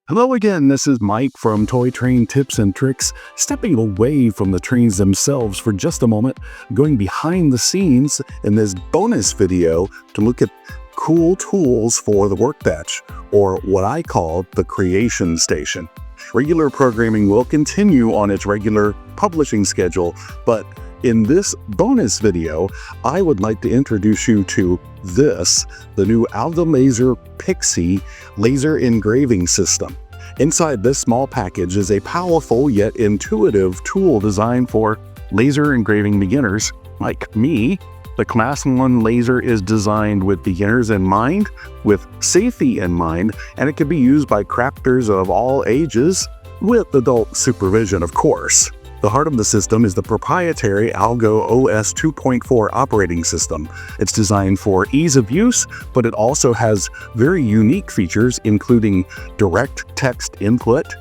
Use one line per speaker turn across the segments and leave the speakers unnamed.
Hello again, this is Mike from Toy Train Tips and Tricks, stepping away from the trains themselves for just a moment, going behind the scenes in this bonus video to look at cool tools for the workbench, or what I call the creation station. Regular programming will continue on its regular publishing schedule, but in this bonus video, I would like to introduce you to the new AlgoLaser Pixi laser engraving system. Inside this small package is a powerful yet intuitive tool designed for laser engraving beginners like me. The Class 1 laser is designed with beginners in mind, with safety in mind, and it can be used by crafters of all ages, with adult supervision, of course. The heart of the system is the proprietary AlgoOS 2.4 operating system. It's designed for ease of use, but it also has very unique features, including direct text input,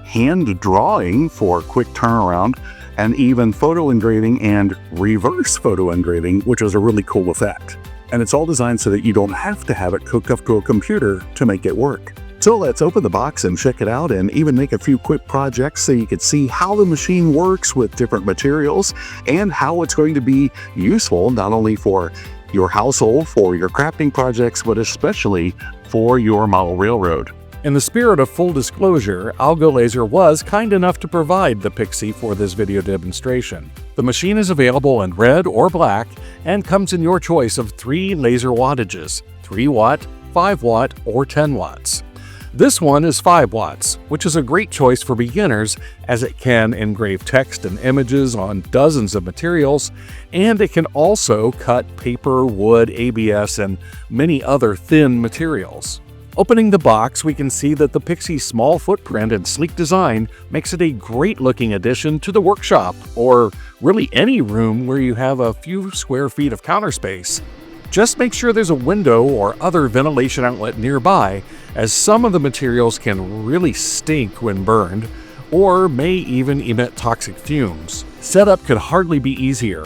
hand drawing for quick turnaround, and even photo engraving and reverse photo engraving, which is a really cool effect. And it's all designed so that you don't have to have it hooked up to a computer to make it work. So let's open the box and check it out, and even make a few quick projects so you can see how the machine works with different materials and how it's going to be useful not only for your household, for your crafting projects, but especially for your model railroad.
In the spirit of full disclosure, AlgoLaser was kind enough to provide the Pixi for this video demonstration. The machine is available in red or black and comes in your choice of 3 laser wattages: 3 watt, 5 watt, or 10 watts. This one is 5 watts, which is a great choice for beginners as it can engrave text and images on dozens of materials, and it can also cut paper, wood, ABS, and many other thin materials. Opening the box, we can see that the Pixi's small footprint and sleek design makes it a great-looking addition to the workshop, or really any room where you have a few square feet of counter space. Just make sure there's a window or other ventilation outlet nearby, as some of the materials can really stink when burned, or may even emit toxic fumes. Setup could hardly be easier.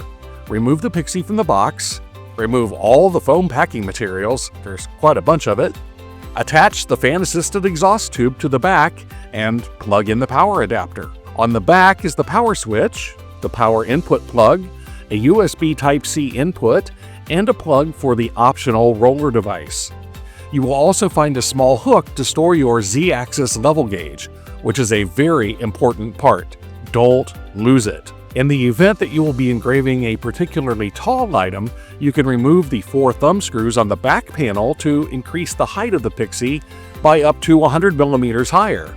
Remove the Pixi from the box, remove all the foam packing materials, there's quite a bunch of it, attach the fan-assisted exhaust tube to the back, and plug in the power adapter. On the back is the power switch, the power input plug, a USB Type-C input, and a plug for the optional roller device. You will also find a small hook to store your Z-axis level gauge, which is a very important part. Don't lose it. In the event that you will be engraving a particularly tall item, you can remove the 4 thumb screws on the back panel to increase the height of the Pixi by up to 100 millimeters higher.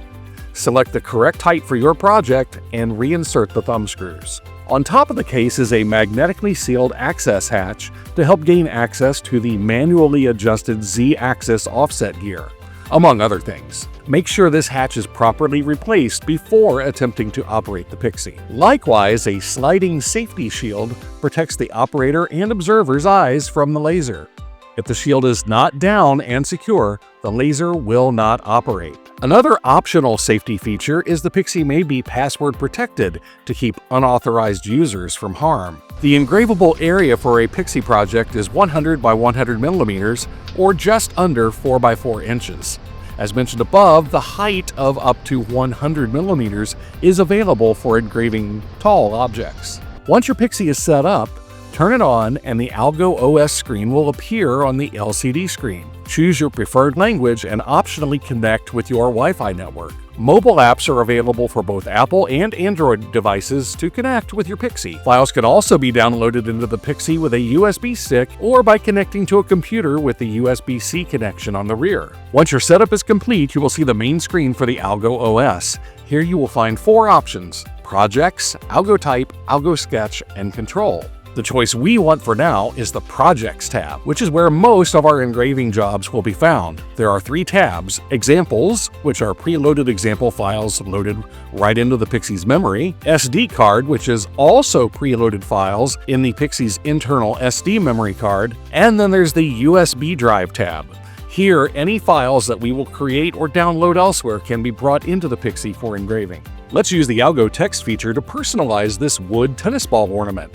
Select the correct height for your project and reinsert the thumb screws. On top of the case is a magnetically sealed access hatch to help gain access to the manually adjusted Z-axis offset gear, among other things. Make sure this hatch is properly replaced before attempting to operate the Pixi. Likewise, a sliding safety shield protects the operator and observer's eyes from the laser. If the shield is not down and secure, the laser will not operate. Another optional safety feature is the Pixi may be password protected to keep unauthorized users from harm. The engravable area for a Pixi project is 100 by 100 millimeters, or just under 4 by 4 inches. As mentioned above, the height of up to 100 millimeters is available for engraving tall objects. Once your Pixi is set up, turn it on and the AlgoOS screen will appear on the LCD screen. Choose your preferred language and optionally connect with your Wi-Fi network. Mobile apps are available for both Apple and Android devices to connect with your Pixi. Files can also be downloaded into the Pixi with a USB stick or by connecting to a computer with the USB-C connection on the rear. Once your setup is complete, you will see the main screen for the AlgoOS. Here you will find 4 options: Projects, AlgoType, AlgoSketch, and Control. The choice we want for now is the Projects tab, which is where most of our engraving jobs will be found. There are 3 tabs: Examples, which are preloaded example files loaded right into the Pixi's memory; SD card, which is also preloaded files in the Pixi's internal SD memory card; and then there's the USB drive tab. Here, any files that we will create or download elsewhere can be brought into the Pixi for engraving. Let's use the AlgoText feature to personalize this wood tennis ball ornament.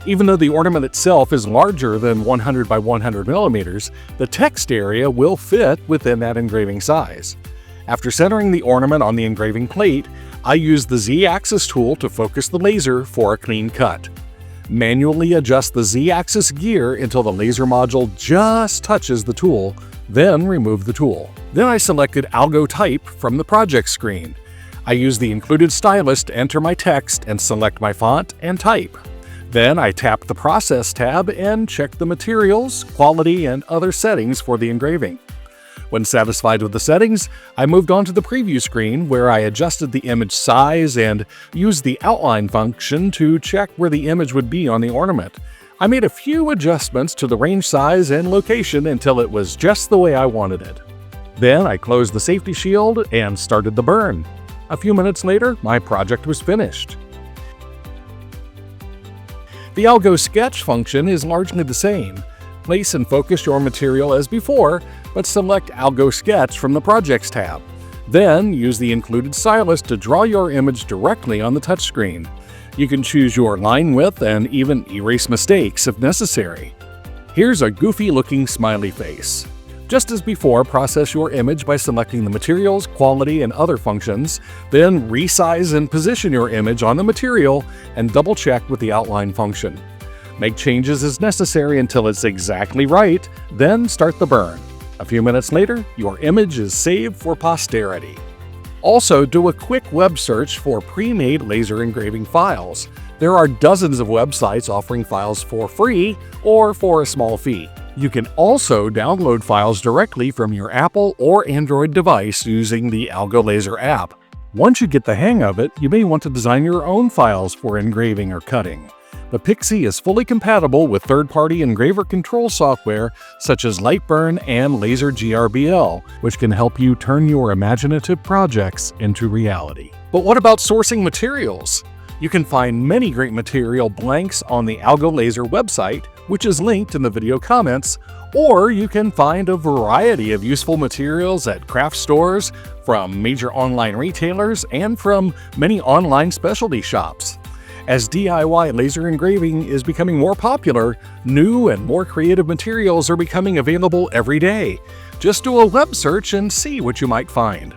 Even though the ornament itself is larger than 100 by 100 millimeters, the text area will fit within that engraving size. After centering the ornament on the engraving plate, I use the Z-axis tool to focus the laser for a clean cut. Manually adjust the Z-axis gear until the laser module just touches the tool, then remove the tool. Then I selected Algo Type from the project screen. I use the included stylus to enter my text and select my font and type. Then I tap the Process tab and check the materials, quality, and other settings for the engraving. When satisfied with the settings, I moved on to the preview screen where I adjusted the image size and used the outline function to check where the image would be on the ornament. I made a few adjustments to the range size and location until it was just the way I wanted it. Then I closed the safety shield and started the burn. A few minutes later, my project was finished. The AlgoSketch function is largely the same. Place and focus your material as before, but select AlgoSketch from the Projects tab. Then use the included stylus to draw your image directly on the touchscreen. You can choose your line width and even erase mistakes if necessary. Here's a goofy-looking smiley face. Just as before, process your image by selecting the materials, quality, and other functions, then resize and position your image on the material and double-check with the outline function. Make changes as necessary until it's exactly right, then start the burn. A few minutes later, your image is saved for posterity. Also, do a quick web search for pre-made laser engraving files. There are dozens of websites offering files for free or for a small fee. You can also download files directly from your Apple or Android device using the AlgoLaser app. Once you get the hang of it, you may want to design your own files for engraving or cutting. The Pixi is fully compatible with third-party engraver control software such as Lightburn and Laser GRBL, which can help you turn your imaginative projects into reality. But what about sourcing materials? You can find many great material blanks on the AlgoLaser website, which is linked in the video comments, or you can find a variety of useful materials at craft stores, from major online retailers, and from many online specialty shops. As DIY laser engraving is becoming more popular, new and more creative materials are becoming available every day. Just do a web search and see what you might find.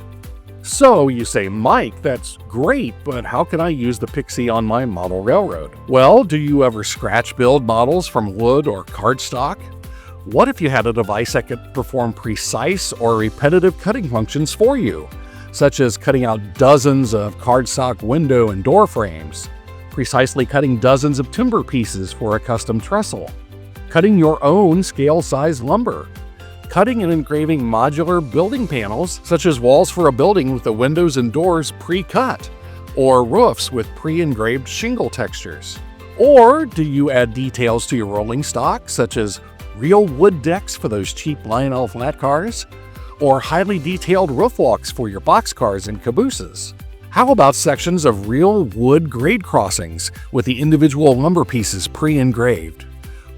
So you say, Mike, that's great, but how can I use the Pixi on my model railroad? Well, do you ever scratch build models from wood or cardstock? What if you had a device that could perform precise or repetitive cutting functions for you, such as cutting out dozens of cardstock window and door frames, precisely cutting dozens of timber pieces for a custom trestle, cutting your own scale-size lumber, cutting and engraving modular building panels, such as walls for a building with the windows and doors pre-cut, or roofs with pre-engraved shingle textures? Or do you add details to your rolling stock, such as real wood decks for those cheap Lionel flat cars, or highly detailed roof walks for your boxcars and cabooses? How about sections of real wood grade crossings with the individual lumber pieces pre-engraved?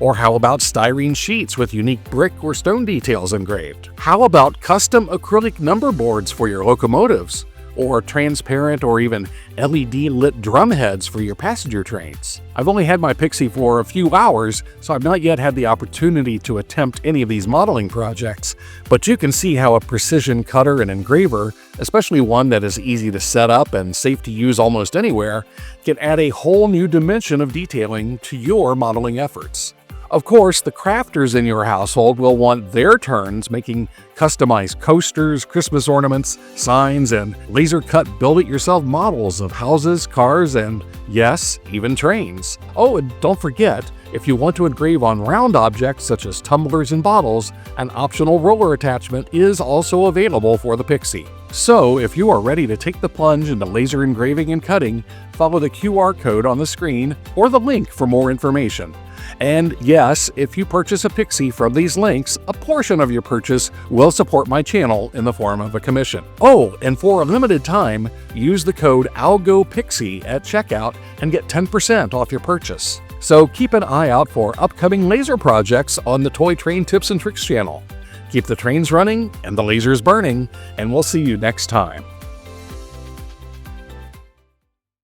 Or how about styrene sheets with unique brick or stone details engraved? How about custom acrylic number boards for your locomotives? Or transparent or even LED-lit drum heads for your passenger trains? I've only had my Pixi for a few hours, so I've not yet had the opportunity to attempt any of these modeling projects, but you can see how a precision cutter and engraver, especially one that is easy to set up and safe to use almost anywhere, can add a whole new dimension of detailing to your modeling efforts. Of course, the crafters in your household will want their turns making customized coasters, Christmas ornaments, signs, and laser-cut build-it-yourself models of houses, cars, and, yes, even trains. Oh, and don't forget, if you want to engrave on round objects such as tumblers and bottles, an optional roller attachment is also available for the Pixi. So, if you are ready to take the plunge into laser engraving and cutting, follow the QR code on the screen or the link for more information. And yes, if you purchase a Pixi from these links, a portion of your purchase will support my channel in the form of a commission. Oh, and for a limited time, use the code AlgoPixi at checkout and get 10% off your purchase. So keep an eye out for upcoming laser projects on the Toy Train Tips and Tricks channel. Keep the trains running and the lasers burning, and we'll see you next time.